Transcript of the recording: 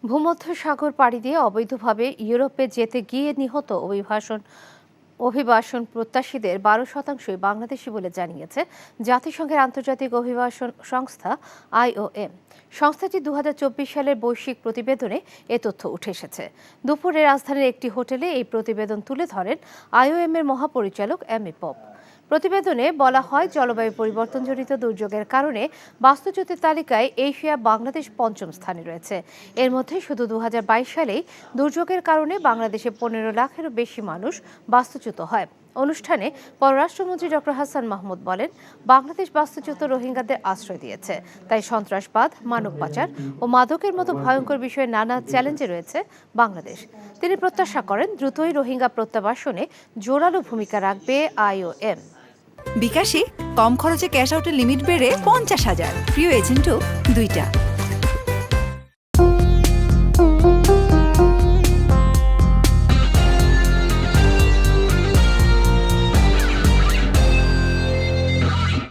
ভূমধ্যসাগর পাড়ি দিয়ে অবৈধভাবে ইউরোপে যেতে গিয়ে নিহত অভিবাসন প্রত্যাশীদের 12%ই বাংলাদেশি বলে জানিয়েছে জাতিসংঘের আন্তর্জাতিক অভিবাসন সংস্থা IOM। সংস্থাটি 2024 সালের বৈশ্বিক প্রতিবেদনে এ তথ্য উঠে এসেছে। দুপুরে রাজধানীর একটি হোটেলে এই প্রতিবেদন তুলে ধরেন IOM এর মহাপরিচালক এমি পপ। প্রতিবেদনে বলা হয়, জলবায়ু পরিবর্তনজনিত দুর্যোগের কারণে বাস্তুচ্যুতির তালিকায় এশিয়া বাংলাদেশ পঞ্চম স্থানে রয়েছে। এর মধ্যে শুধু 2022 সালেই দুর্যোগের কারণে বাংলাদেশে 15 লাখেরও বেশি মানুষ বাস্তুচ্যুত হয়। অনুষ্ঠানে পররাষ্ট্রমন্ত্রী ডক্টর হাসান মাহমুদ বলেন, বাংলাদেশ বাস্তুচ্যুত রোহিঙ্গাদের আশ্রয় দিয়েছে, তাই সন্ত্রাসবাদ, মানব পাচার ও মাদকের মতো ভয়ঙ্কর বিষয়ে নানা চ্যালেঞ্জে রয়েছে বাংলাদেশ। তিনি প্রত্যাশা করেন, দ্রুতই রোহিঙ্গা প্রত্যাবাসনে জোরালো ভূমিকা রাখবে IOM। বিকাশে কম খরচে ক্যাশ আউটের লিমিট বেড়ে 50,000, প্রিয় এজেন্টও 2টা।